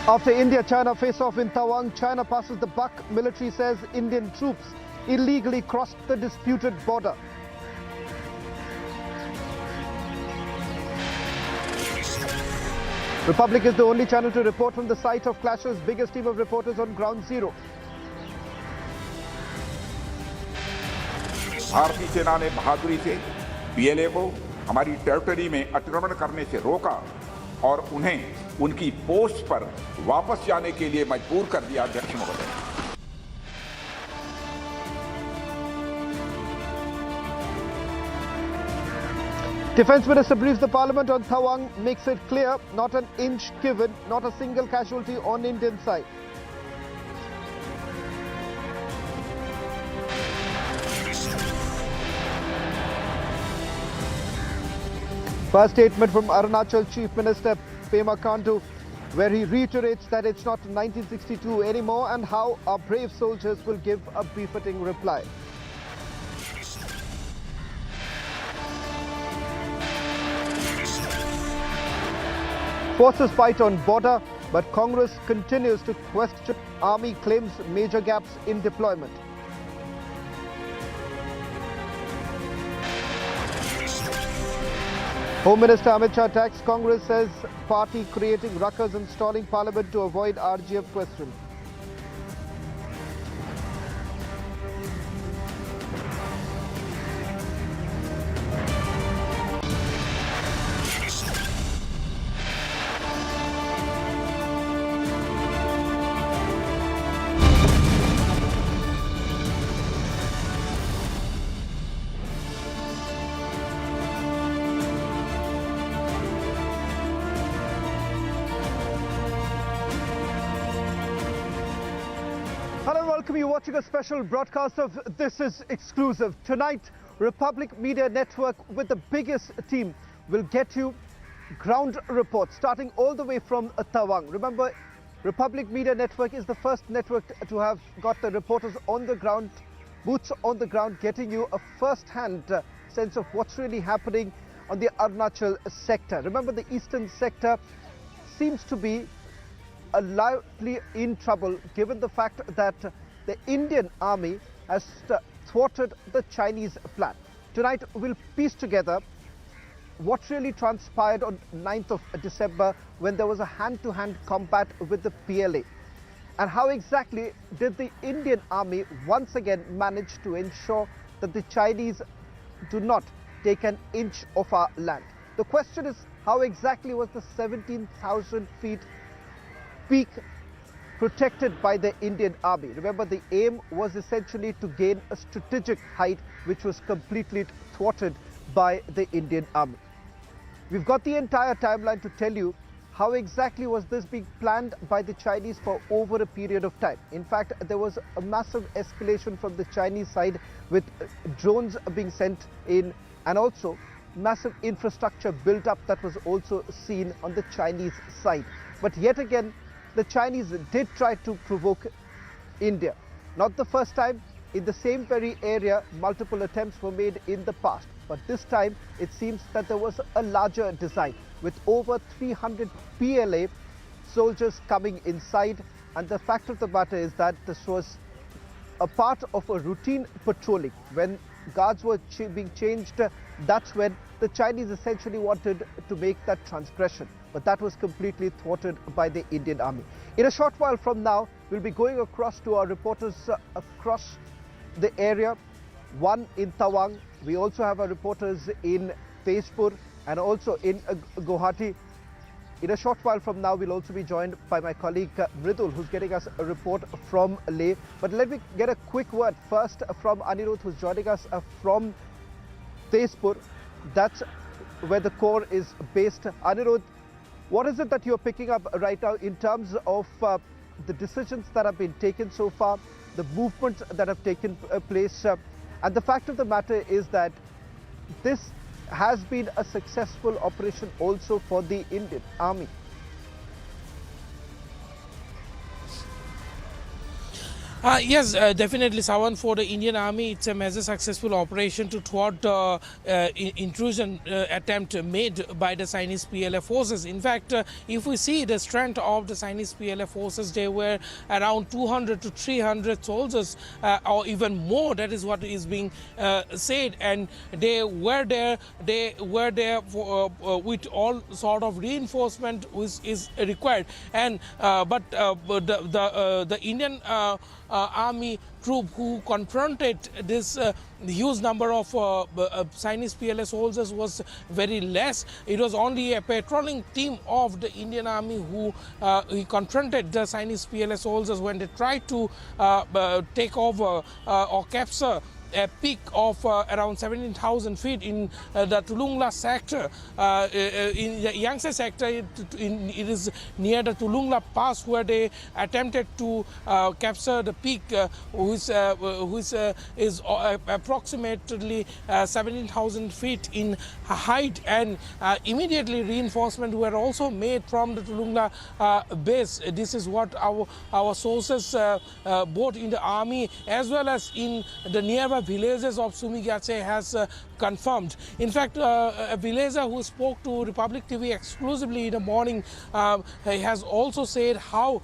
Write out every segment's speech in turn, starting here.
After India-China face-off in Tawang, China passes the buck. Military says Indian troops illegally crossed the disputed border. Republic is the only channel to report from the site of clashes. Biggest team of reporters on ground zero. भारतीय सेना ने बहादुरी से PLA को हमारी territory में अतिक्रमण करने से रोका और उन्हें उनकी पोस्ट पर वापस जाने के लिए मजबूर कर दिया। अध्यक्ष महोदय, Defence Minister briefs the Parliament on Tawang, makes it clear, not an inch given, not a single casualty on Indian side. First statement from Arunachal Chief Minister Pema Khandu, where he reiterates that it's not 1962 anymore and how our brave soldiers will give a befitting reply. Forces fight on border, but Congress continues to question. Army claims major gaps in deployment. Home Minister Amit Shah attacks Congress, says party creating ruckus and stalling Parliament to avoid RGF question. Hello and welcome. You're watching a special broadcast of This Is Exclusive. Tonight, Republic Media Network with the biggest team will get you ground reports starting all the way from Tawang. Remember, Republic Media Network is the first network to have got the reporters on the ground, boots on the ground, getting you a first-hand sense of what's really happening on the Arunachal sector. Remember, the eastern sector seems to be lively in trouble given the fact that the Indian army has thwarted the Chinese plan. Tonight we'll piece together what really transpired on 9th of December when there was a hand-to-hand combat with the PLA, and how exactly did the Indian army once again manage to ensure that the Chinese do not take an inch of our land. The question is, how exactly was the 17,000 feet peak protected by the Indian army? Remember, the aim was essentially to gain a strategic height which was completely thwarted by the Indian army. We've got the entire timeline to tell you how exactly was this being planned by the Chinese for over a period of time. In fact, there was a massive escalation from the Chinese side with drones being sent in, and also massive infrastructure built up that was also seen on the Chinese side. But yet again, the Chinese did try to provoke India. Not the first time. In the same very area, multiple attempts were made in the past. But this time, it seems that there was a larger design with over 300 PLA soldiers coming inside. And the fact of the matter is that this was a part of a routine patrolling. When guards were being changed, that's when the Chinese essentially wanted to make that transgression. But that was completely thwarted by the Indian army. In a short while from now, we'll be going across to our reporters across the area. One in Tawang. We also have our reporters in Tezpur and also in Guwahati. In a short while from now, we'll also be joined by my colleague Mridul, who's getting us a report from Leh. But let me get a quick word first from Anirudh, who's joining us from Tezpur. That's where the core is based. Anirudh, what is it that you're picking up right now in terms of the decisions that have been taken so far, the movements that have taken place? And the fact of the matter is that this has been a successful operation also for the Indian army. Yes, definitely, Sawan. For the Indian Army, it's a major successful operation to thwart intrusion attempt made by the Chinese PLA forces. In fact, if we see the strength of the Chinese PLA forces, they were around 200 to 300 soldiers, or even more. That is what is being said, and they were there. They were there for, with all sort of reinforcement which is required. And but the Indian army troop who confronted this huge number of Chinese PLA soldiers was very less. It was only a patrolling team of the Indian army who confronted the Chinese PLA soldiers when they tried to take over or capture a peak of around 17,000 feet in the Tulungla sector. In the Yangtze sector, it is near the Tulungla Pass, where they attempted to capture the peak, which is approximately 17,000 feet in height. And immediately reinforcement were also made from the Tulungla base. This is what our sources, both in the army as well as in the nearby villages of Sumigache, has confirmed. In fact, a villager who spoke to Republic TV exclusively in the morning has also said how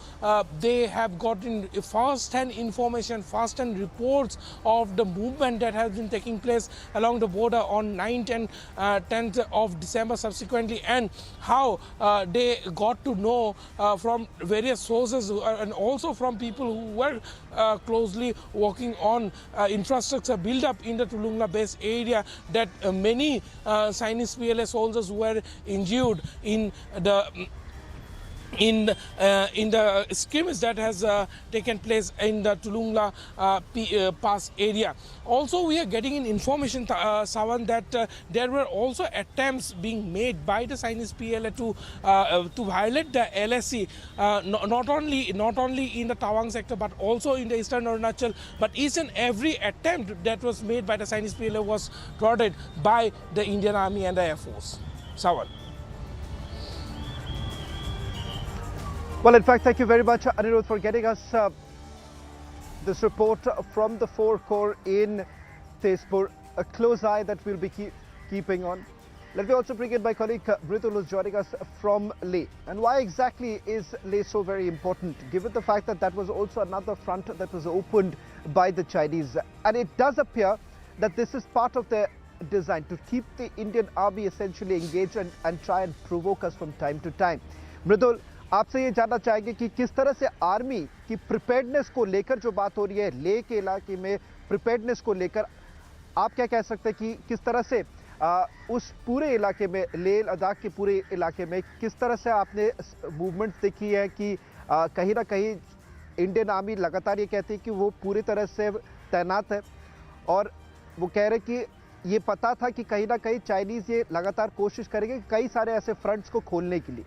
they have gotten first-hand information, first-hand reports of the movement that has been taking place along the border on 9th and 10th of December subsequently, and how they got to know from various sources and also from people who were closely working on infrastructure build-up in the Tulungla base area, that many Chinese PLA soldiers were injured in the skirmish that has taken place in the Tulungla Pass area. Also, we are getting in information, Sawan, that there were also attempts being made by the Chinese PLA to violate the LSC, not only in the Tawang sector but also in the eastern Arunachal. But each and every attempt that was made by the Chinese PLA was thwarted by the Indian Army and the Air Force. Sawan. Well, in fact, thank you very much, Anirudh, for getting us this report from the 4 Corps in Tezpur. A close eye that we'll be keeping on. Let me also bring in my colleague Mridul, who's joining us from Leh. And why exactly is Leh so very important, given the fact that that was also another front that was opened by the Chinese? And it does appear that this is part of their design to keep the Indian army essentially engaged and try and provoke us from time to time. Mridul, आपसे ये जानना चाहेंगे कि किस तरह से army की preparedness को लेकर जो बात हो रही है, लेह के इलाके में प्रिपेयर्डनेस को लेकर आप क्या कह सकते हैं कि किस तरह से उस पूरे इलाके में, लेह लद्दाख के पूरे इलाके में किस तरह से आपने मूवमेंट्स देखी है कि कहीं ना कहीं इंडियन आर्मी लगातार ये कहती है कि वो पूरी तरह से तैनात है, और वो कह रहे कि ये पता था कि कहीं ना कहीं चाइनीज़ ये लगातार कोशिश करेंगे कई सारे ऐसे फ्रंट्स को खोलने के लिए?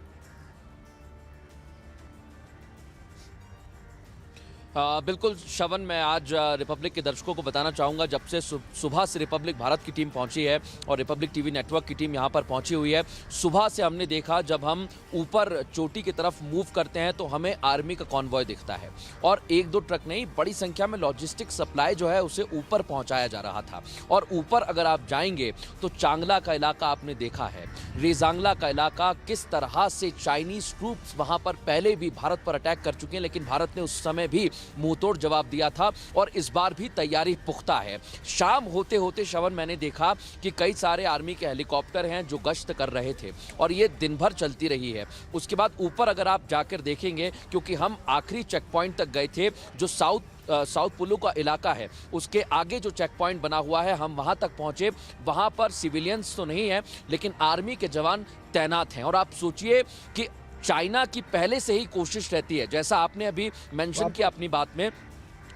बिल्कुल श्रवण, मैं आज रिपब्लिक के दर्शकों को बताना चाहूँगा, जब से सुबह से रिपब्लिक भारत की टीम पहुँची है और रिपब्लिक टीवी नेटवर्क की टीम यहाँ पर पहुँची हुई है, सुबह से हमने देखा जब हम ऊपर चोटी की तरफ मूव करते हैं तो हमें आर्मी का कॉन्वॉय दिखता है, और 1-2 ट्रक नहीं, बड़ी संख्या में लॉजिस्टिक सप्लाई जो है उसे ऊपर पहुँचाया जा रहा था। और ऊपर अगर आप जाएंगे तो चांगला का इलाका आपने देखा है, रेजांगला का इलाका, किस तरह से चाइनीज ट्रूप्स वहाँ पर पहले भी भारत पर अटैक कर चुके हैं, लेकिन भारत ने उस समय भी मुंहतोड़ जवाब दिया था, और इस बार भी तैयारी पुख्ता है। शाम होते होते श्रवण, मैंने देखा कि कई सारे आर्मी के हेलीकॉप्टर हैं जो गश्त कर रहे थे, और ये दिन भर चलती रही है। उसके बाद ऊपर अगर आप जाकर देखेंगे, क्योंकि हम आखिरी चेक पॉइंट तक गए थे जो साउथ पुलू का इलाका है, उसके आगे जो चेक पॉइंट बना हुआ है हम वहां तक पहुंचे। वहां पर सिविलियंस तो नहीं है, लेकिन आर्मी के जवान तैनात हैं। और आप सोचिए कि चाइना की पहले से ही कोशिश रहती है, जैसा आपने अभी मेंशन किया अपनी बात में,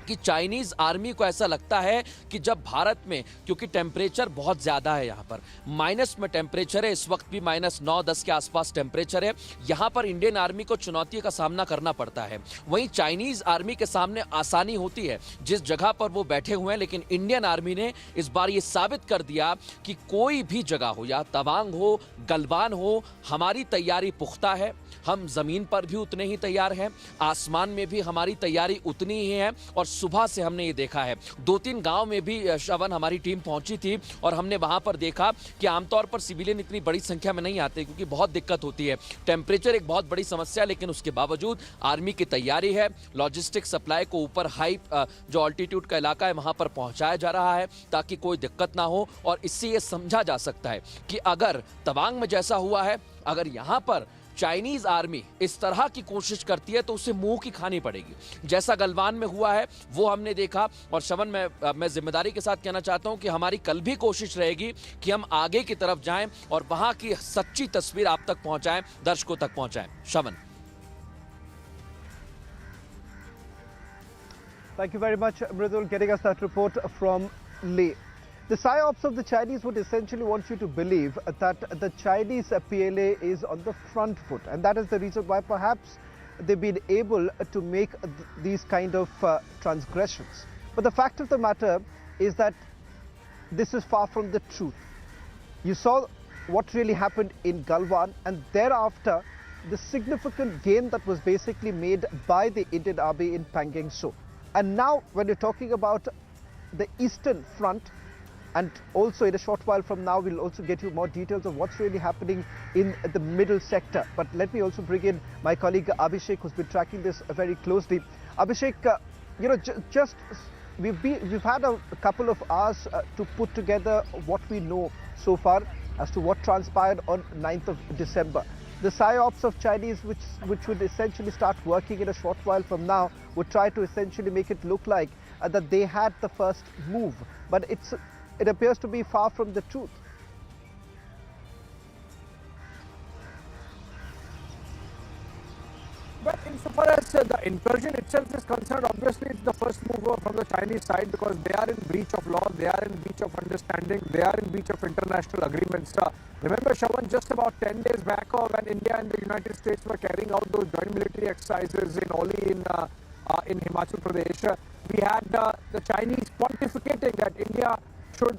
कि चाइनीज आर्मी को ऐसा लगता है कि जब भारत में, क्योंकि टेम्परेचर बहुत ज़्यादा है, यहाँ पर माइनस में टेम्परेचर है, इस वक्त भी -9-10 के आसपास टेम्परेचर है, यहाँ पर इंडियन आर्मी को चुनौती का सामना करना पड़ता है। वहीं चाइनीज आर्मी के सामने आसानी होती है जिस जगह पर वो बैठे हुए हैं, लेकिन इंडियन आर्मी ने इस बार ये साबित कर दिया कि कोई भी जगह हो, या तवांग हो, गलवान हो, हमारी तैयारी पुख्ता है। हम जमीन पर भी उतने ही तैयार हैं, आसमान में भी हमारी तैयारी उतनी ही है, और सुबह से हमने ये देखा है। 2-3 गांव में भी श्रवण हमारी टीम पहुंची थी और हमने वहां पर देखा कि आमतौर पर सिविलियन इतनी बड़ी संख्या में नहीं आते क्योंकि बहुत दिक्कत होती है। टेम्परेचर एक बहुत बड़ी समस्या है, लेकिन उसके बावजूद आर्मी की तैयारी है। लॉजिस्टिक सप्लाई को ऊपर हाई जो ऑल्टीट्यूड का इलाका है वहां पर पहुंचाया जा रहा है ताकि कोई दिक्कत ना हो। और इससे यह समझा जा सकता है कि अगर तवांग में जैसा हुआ है, अगर यहां पर चाइनीज आर्मी इस तरह की कोशिश करती है तो उसे मुंह की खानी पड़ेगी। जैसा गलवान में हुआ है वो हमने देखा। और श्रवण, मैं जिम्मेदारी के साथ कहना चाहता हूं कि हमारी कल भी कोशिश रहेगी कि हम आगे की तरफ जाएं और वहां की सच्ची तस्वीर आप तक पहुंचाएं, दर्शकों तक पहुंचाएं। श्रवण। Thank you very much, Mridul, getting us that report from Leh. The psyops of the Chinese would essentially want you to believe that the Chinese PLA is on the front foot, and that is the reason why perhaps they've been able to make these kind of transgressions. But the fact of the matter is that this is far from the truth. You saw what really happened in Galwan, and thereafter the significant gain that was basically made by the Indian Army in Pangeng So. And now when you're talking about the Eastern Front, and also in a short while from now we'll also get you more details of what's really happening in the middle sector. But let me also bring in my colleague Abhishek, who's been tracking this very closely. Abhishek, you know, we've had a couple of hours to put together what we know so far as to what transpired on 9th of December. The psyops of Chinese, which would essentially start working in a short while from now, would try to essentially make it look like that they had the first move. But it appears to be far from the truth. But insofar as the incursion itself is concerned, obviously it's the first mover from the Chinese side because they are in breach of law, they are in breach of understanding, they are in breach of international agreements. Remember, Shawan, just about 10 days back when India and the United States were carrying out those joint military exercises in Oli in Himachal Pradesh, we had the Chinese pontificating that India should.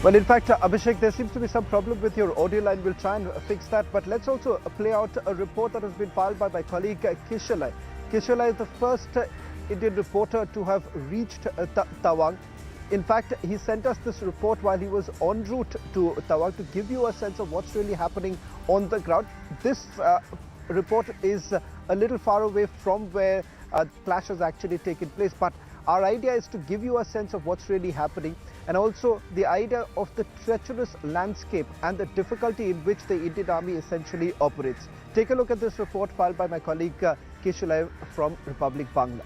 Well, in fact, Abhishek, there seems to be some problem with your audio line. We'll try and fix that. But let's also play out a report that has been filed by my colleague Kishalai. Kishalai is the first Indian reporter to have reached Tawang. In fact, he sent us this report while he was en route to Tawang to give you a sense of what's really happening on the ground. This report is a little far away from where clash has actually taken place. But our idea is to give you a sense of what's really happening, and also the idea of the treacherous landscape and the difficulty in which the Indian Army essentially operates. Take a look at this report filed by my colleague Kishulai from Republic Bangla.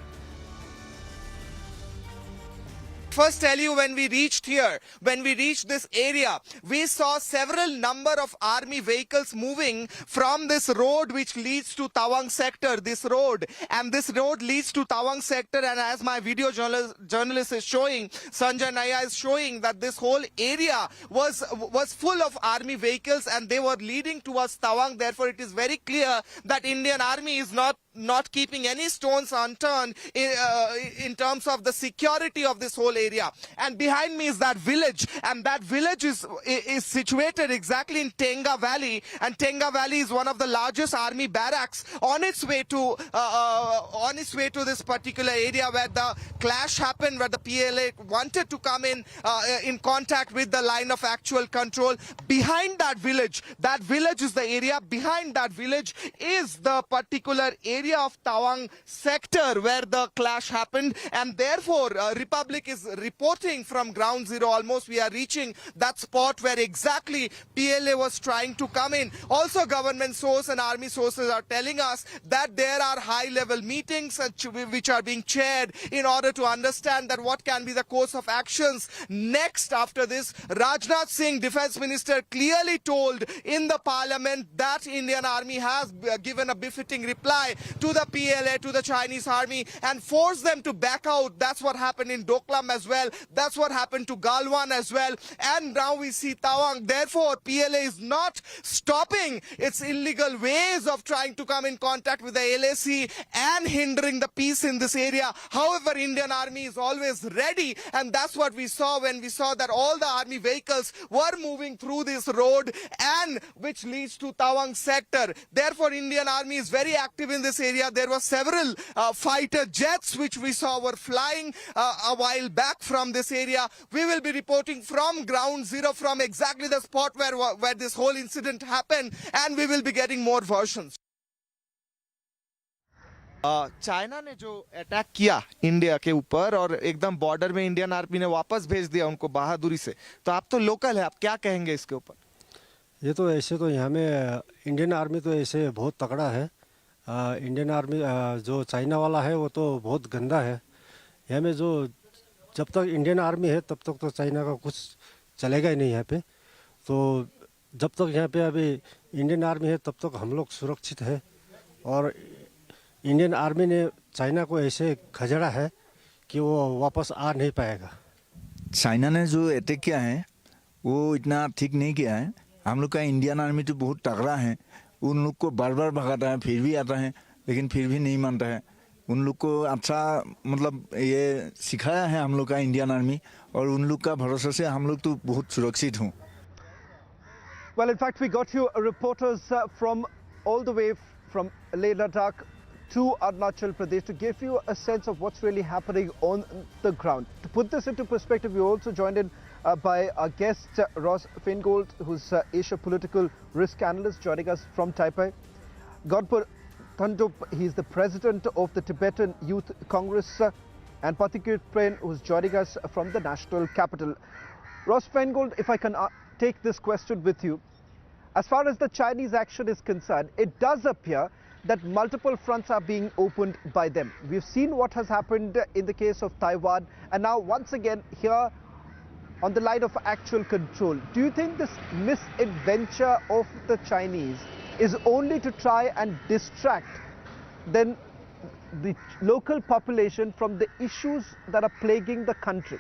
First tell you, when we reached here, when we reached this area, we saw several number of army vehicles moving from this road which leads to Tawang sector, this road, and this road leads to Tawang sector. And as my video journalist is showing, Sanjay Naya is showing that this whole area was full of army vehicles and they were leading towards Tawang. Therefore, it is very clear that Indian Army is not keeping any stones unturned in terms of the security of this whole area. And behind me is that village, and that village is situated exactly in Tenga Valley, and Tenga Valley is one of the largest army barracks on its way to this particular area where the clash happened, where the PLA wanted to come in contact with the line of actual control. Behind that village is the area. Behind that village is the particular area of Tawang sector where the clash happened, and therefore Republic is reporting from ground zero. Almost we are reaching that spot where exactly PLA was trying to come in. Also, government source and army sources are telling us that there are high level meetings which are being chaired in order to understand that what can be the course of actions next after this. Rajnath Singh, defense minister, clearly told in the parliament that Indian Army has given a befitting reply. to the PLA, to the Chinese army, and force them to back out. That's what happened in Doklam as well. That's what happened to Galwan as well. And now we see Tawang. Therefore, PLA is not stopping its illegal ways of trying to come in contact with the LAC and hindering the peace in this area. However, Indian army is always ready, and that's what we saw when we saw that all the army vehicles were moving through this road, and which leads to Tawang sector. Therefore, Indian army is very active in this area. There were several fighter jets which we saw were flying a while back from this area. We will be reporting from ground zero, from exactly the spot where this whole incident happened, and we will be getting more versions. China ने जो attack किया India के ऊपर और एकदम border में Indian army ने वापस भेज दिया उनको बहादुरी से, तो आप तो लोकल है, आप क्या कहेंगे इसके ऊपर? ये तो ऐसे तो यहाँ में इंडियन आर्मी तो ऐसे बहुत तगड़ा है। इंडियन आर्मी जो चाइना वाला है वो तो बहुत गंदा है। यहाँ में जो जब तक इंडियन आर्मी है तब तक तो चाइना का कुछ चलेगा ही नहीं यहाँ पे। तो जब तक यहाँ पे अभी इंडियन आर्मी है तब तक हम लोग सुरक्षित है, और इंडियन आर्मी ने चाइना को ऐसे खदेड़ा है कि वो वापस आ नहीं पाएगा। चाइना ने जो अटैक किया है वो इतना ठीक नहीं किया है। हम लोग का इंडियन आर्मी तो बहुत तगड़ा है, उन लोग को बार बार भगाता है, फिर भी आता है, लेकिन फिर भी नहीं मानता है। उन लोग को अच्छा मतलब ये सिखाया है हम लोग का इंडियन आर्मी, और उन लोग का भरोसे से हम लोग तो बहुत सुरक्षित हूँ। Well, in fact, we got you reporters from all the way from Leh Ladakh to Arunachal Pradesh to give you a sense of what's really happening on the ground. To put this into perspective, we're also joined in by our guest Ross Feingold, who's Asia Political Risk Analyst, joining us from Taipei. Godpur Thandup, he's the president of the Tibetan Youth Congress, and Pathikir Pren, who's joining us from the national capital. Ross Feingold, if I can take this question with you, as far as the Chinese action is concerned, it does appear that multiple fronts are being opened by them. We've seen what has happened in the case of Taiwan, and now once again here on the line of actual control. Do you think this misadventure of the Chinese is only to try and distract then the local population from the issues that are plaguing the country?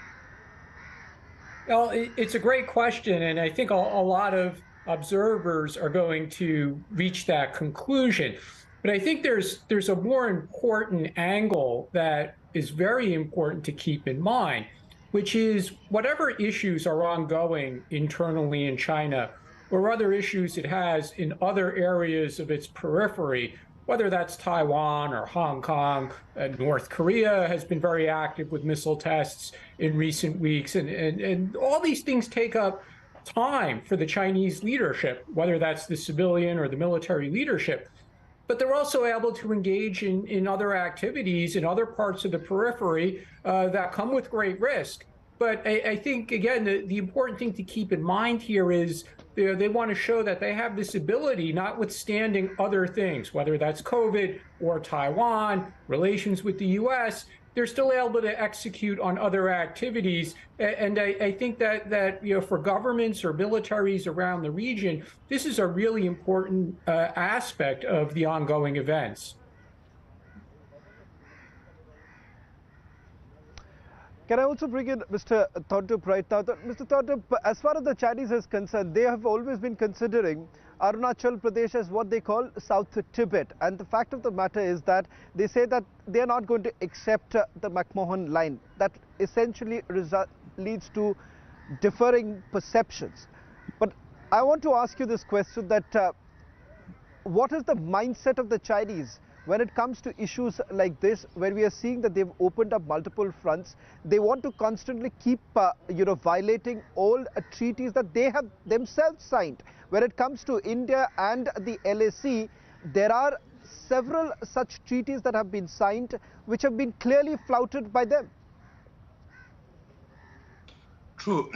Well, it's a great question, and I think a lot of observers are going to reach that conclusion. But I think there's a more important angle that is very important to keep in mind, which is whatever issues are ongoing internally in China or other issues it has in other areas of its periphery, whether that's Taiwan or Hong Kong, North Korea has been very active with missile tests in recent weeks, and all these things take up time for the Chinese leadership, whether that's the civilian or the military leadership. But they're also able to engage in other activities in other parts of the periphery that come with great risk. But I think, again, the important thing to keep in mind here is they want to show that they have this ability, notwithstanding other things, whether that's COVID or Taiwan, relations with the U.S., they're still able to execute on other activities. And I think that for governments or militaries around the region, this is a really important aspect of the ongoing events. Can I also bring in Mr. Thandup right now? Mr. Thandup, as far as the Chinese is concerned, they have always been considering Arunachal Pradesh as what they call South Tibet. And the fact of the matter is that they say that they are not going to accept the McMahon line. That essentially leads to differing perceptions. But I want to ask you this question, that what is the mindset of the Chinese when it comes to issues like this, where we are seeing that they've opened up multiple fronts? They want to constantly keep violating all treaties that they have themselves signed. When it comes to India and the LAC, there are several such treaties that have been signed which have been clearly flouted by them. True.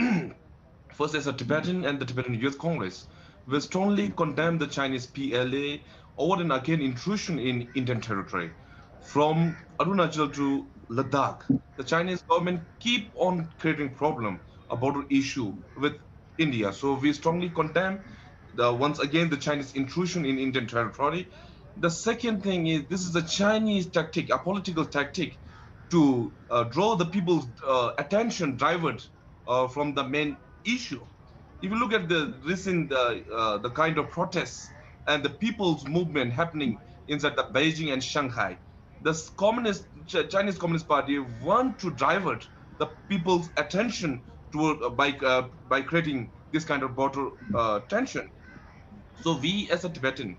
First, as a Tibetan and the Tibetan Youth Congress, we strongly condemn the Chinese PLA over and again intrusion in Indian territory. From Arunachal to Ladakh, the Chinese government keep on creating problem about an issue with India. So we strongly condemn once again the Chinese intrusion in Indian territory. The second thing is this is a Chinese tactic, a political tactic, to draw the people's attention divert from the main issue. If you look at the recent the kind of protests and the people's movement happening inside the Beijing and Shanghai, the Chinese Communist Party want to divert the people's attention toward by creating this kind of border tension. So we as a Tibetan,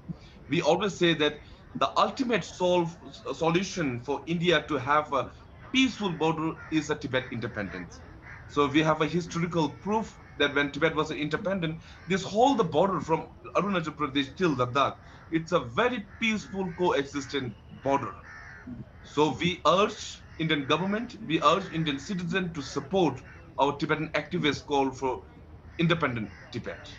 we always say that the ultimate solution for India to have a peaceful border is a Tibet independence. So we have a historical proof that when Tibet was independent, this whole the border from Arunachal Pradesh till Ladakh, it's a very peaceful coexistent border. So we urge Indian government, we urge Indian citizens to support our Tibetan activists' call for independent Tibet.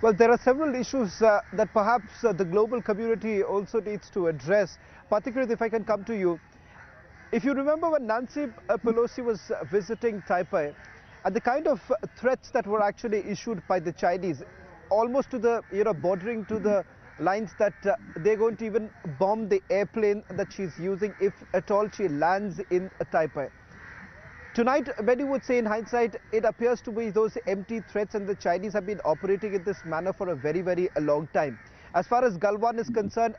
Well, there are several issues that perhaps the global community also needs to address, particularly if I can come to you. If you remember when Nancy Pelosi was visiting Taipei, and the kind of threats that were actually issued by the Chinese, almost to the, bordering to the lines that they're going to even bomb the airplane that she's using if at all she lands in Taipei. Tonight, many would say in hindsight, it appears to be those empty threats, and the Chinese have been operating in this manner for a very, very long time. As far as Galwan is concerned,